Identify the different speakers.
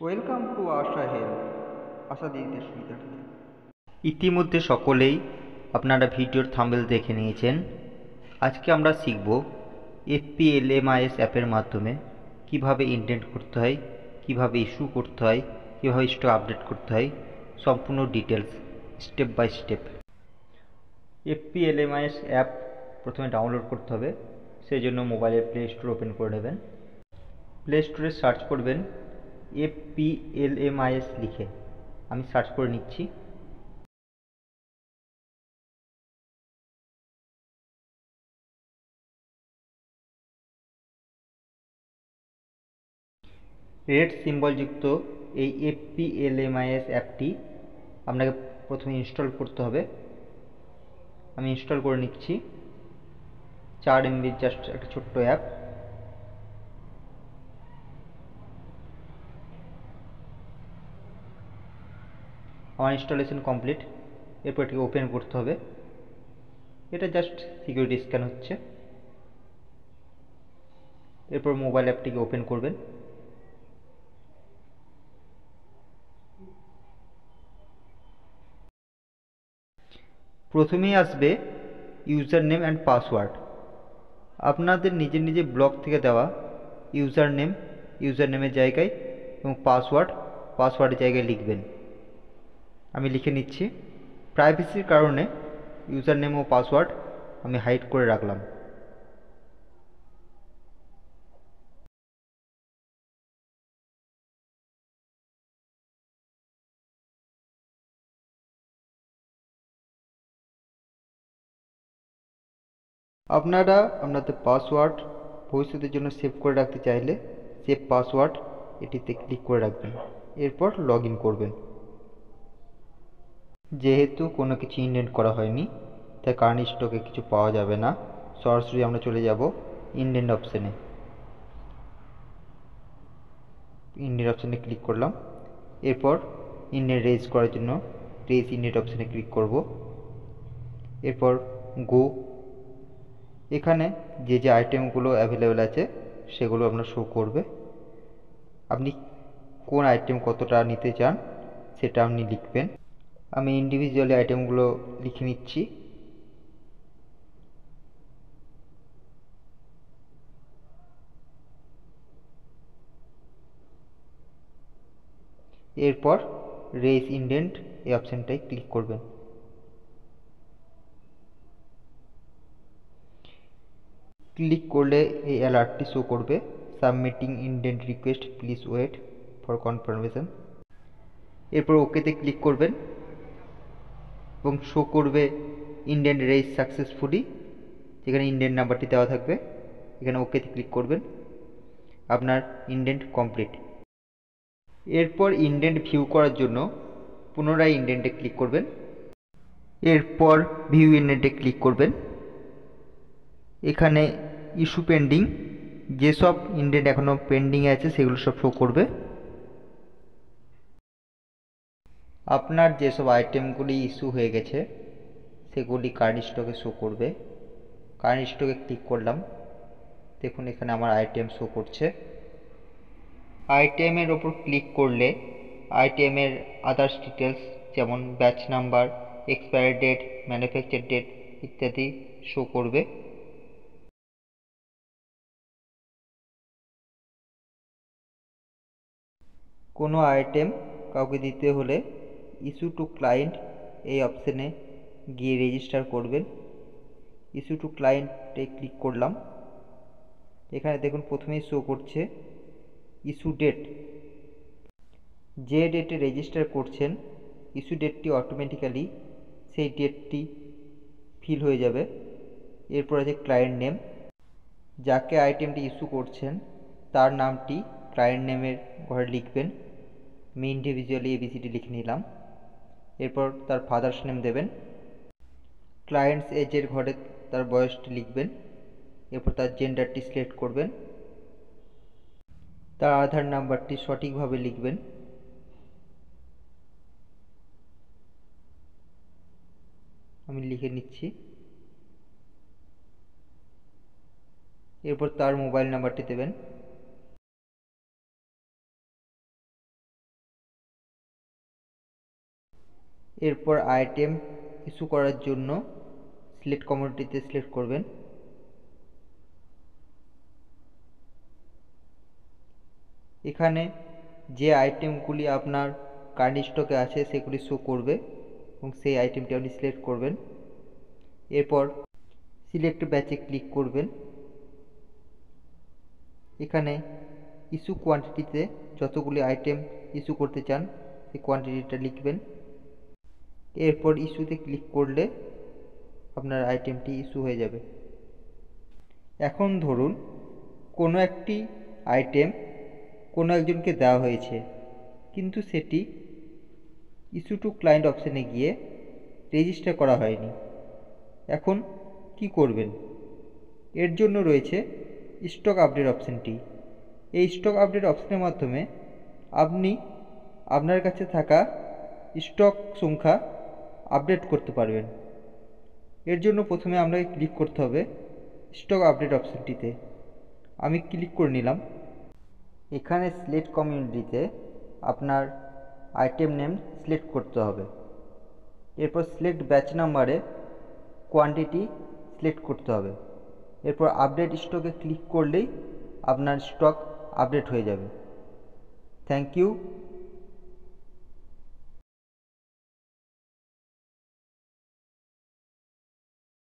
Speaker 1: Welcome to Asha health, আশা দিদিদের সুবিধার্থে। ইতিমধ্যে সকলেই আপনারা ভিডিওর থাম্বনেল দেখে নিয়েছেন। আজকে আমরা শিখব এফপিএলএমআইএস অ্যাপের মাধ্যমে কিভাবে ইনডেন্ট করতে হয়, কিভাবে ইস্যু করতে হয়, কিভাবে স্টক আপডেট করতে হয়, সম্পূর্ণ details step by step. FPLMIS app প্রথমে ডাউনলোড করতে হবে। সেই জন্য মোবাইলের প্লে স্টোর ওপেন করে নেবেন। প্লে স্টোরে সার্চ করবেন এফপিএলএমআইএস লিখে। আমি সার্চ করে নিচ্ছি। রেড সিম্বলযুক্ত এই এফপিএলএমআইএস অ্যাপটি আপনাকে প্রথমে ইনস্টল করতে হবে। আমি ইনস্টল করে নিচ্ছি। 4 MB জাস্ট একটা ছোট্ট অ্যাপ। আমার ইনস্টলেশন কমপ্লিট। এরপর এটিকে ওপেন করতে হবে। এটা জাস্ট সিকিউরিটি স্ক্যান হচ্ছে। এরপর মোবাইল অ্যাপটিকে ওপেন করবেন। প্রথমেই আসবে ইউজার নেম অ্যান্ড পাসওয়ার্ড। আপনাদের নিজের নিজের ব্লগ থেকে দেওয়া ইউজার নেমের জায়গায় এবং পাসওয়ার্ডের জায়গায় লিখবেন। আমি লিখে নিচ্ছি। প্রাইভেসির কারণে ইউজার নেম ও পাসওয়ার্ড আমি হাইড করে রাখলাম। আপনারা আপনাদের পাসওয়ার্ড ভবিষ্যতের জন্য সেভ করে রাখতে চাইলে সেভ পাসওয়ার্ড এটিতে ক্লিক করে রাখবেন। এরপর লগ ইন করবেন। যেহেতু কোনো কিছু ইনডেন্ট করা হয়নি, তাই কারেন্ট স্টকে কিছু পাওয়া যাবে না। সরাসরি আমরা চলে যাব ইনডেন্ট অপশানে। ইনডেন্ট অপশানে ক্লিক করলাম। এরপর ইনডেন্ট রেজ করার জন্য রেজ ইনডেন্ট অপশানে ক্লিক করব। এরপর গো। এখানে যে যে আইটেমগুলো অ্যাভেলেবেল আছে সেগুলো আপনার শো করবে। আপনি কোন আইটেম কতটা নিতে চান সেটা আপনি লিখবেন। আমি ইন্ডিভিজুয়ালি আইটেমগুলো লিখে নিচ্ছি। এরপর রেজ ইনডেন্ট এই অপশানটায় ক্লিক করবেন। ক্লিক করলে এই অ্যালার্টটি শো করবে, submitting indent request, please wait for confirmation. এরপর ওকেতে ক্লিক করবেন এবং শো করবে ইনডেন্ট রেজ সাকসেসফুলি। যেখানে ইনডেন্ট নাম্বারটি দেওয়া থাকবে, এখানে ওকেতে ক্লিক করবেন। আপনার ইনডেন্ট কমপ্লিট। এরপর ইনডেন্ট ভিউ করার জন্য পুনরায় ইনডেন্টে ক্লিক করবেন। এরপর ভিউ ইনডেন্টে ক্লিক করবেন। এখানে ইস্যু পেন্ডিং, যেসব ইনডেন্ট এখনও পেন্ডিংয়ে আছে সেগুলো সব শো করবে। আপনার যেসব আইটেমগুলি ইস্যু হয়ে গেছে সেগুলি কারেন্ট স্টকে শো করবে। কারেন্ট স্টকে ক্লিক করলাম। দেখুন এখানে আমার আইটেম শো করছে। আইটেমের ওপর ক্লিক করলে আইটেমের আদার্স ডিটেলস যেমন batch number, expiry date, manufacture date ইত্যাদি শো করবে। কোনো আইটেম কাউকে দিতে হলে ইস্যু টু ক্লায়েন্ট এই অপশানে গিয়ে রেজিস্টার করবেন। ইস্যু টু ক্লায়েন্টে ক্লিক করলাম। এখানে দেখুন প্রথমেই শো করছে ইস্যু ডেট। যে ডেটে রেজিস্টার করছেন ইস্যু ডেটটি অটোমেটিক্যালি সেই ডেটটি ফিল হয়ে যাবে। এরপর আছে ক্লায়েন্ট নেম। যাকে আইটেমটি ইস্যু করছেন তার নামটি ক্লায়েন্ট নেমের ঘরে লিখবেন। আমি ইন্ডিভিজুয়ালি এবিসিডি লিখে নিলাম। এরপর তার ফাদার্স নেম দেবেন। ক্লায়েন্টস এজের ঘরে তার বয়সটি লিখবেন। এরপর তার জেন্ডারটি সিলেক্ট করবেন। তার আধার নাম্বারটি সঠিকভাবে লিখবেন। আমি লিখে নিচ্ছি। এরপর তার মোবাইল নাম্বারটি দেবেন। এরপর আইটেম ইস্যু করার জন্য সিলেক্ট কমোডিটিতে সিলেক্ট করবেন। এখানে যে আইটেমগুলি আপনার কারেন্ট স্টকে আছে সেগুলি শো করবে এবং সেই আইটেমটি আপনি সিলেক্ট করবেন। এরপর সিলেক্ট ব্যাচে ক্লিক করবেন। এখানে ইস্যু কোয়ান্টিটিতে যতগুলি আইটেম ইস্যু করতে চান সেই কোয়ান্টিটিটা লিখবেন। এরপর ইস্যুতে ক্লিক করলে আপনার আইটেমটি ইস্যু হয়ে যাবে। এখন ধরুন কোনো একটি আইটেম কোনো একজনকে দেওয়া হয়েছে, কিন্তু সেটি ইস্যু টু ক্লায়েন্ট অপশানে গিয়ে রেজিস্টার করা হয়নি। এখন কি করবেন? এর জন্য রয়েছে স্টক আপডেট অপশানটি। এই স্টক আপডেট অপশানের মাধ্যমে আপনি আপনার কাছে থাকা স্টক সংখ্যা আপডেট করতে পারবেন। এর জন্য প্রথমে আপনাকে ক্লিক করতে হবে স্টক আপডেট অপশানটিতে। আমি ক্লিক করে নিলাম। এখানে সিলেক্ট কমিউনিটিতে আপনার আইটেম নেম সিলেক্ট করতে হবে। এরপর সিলেক্ট ব্যাচ নাম্বারে কোয়ান্টিটি সিলেক্ট করতে হবে। এরপর আপডেট স্টকে ক্লিক করলেই আপনার স্টক আপডেট হয়ে যাবে। Thank you.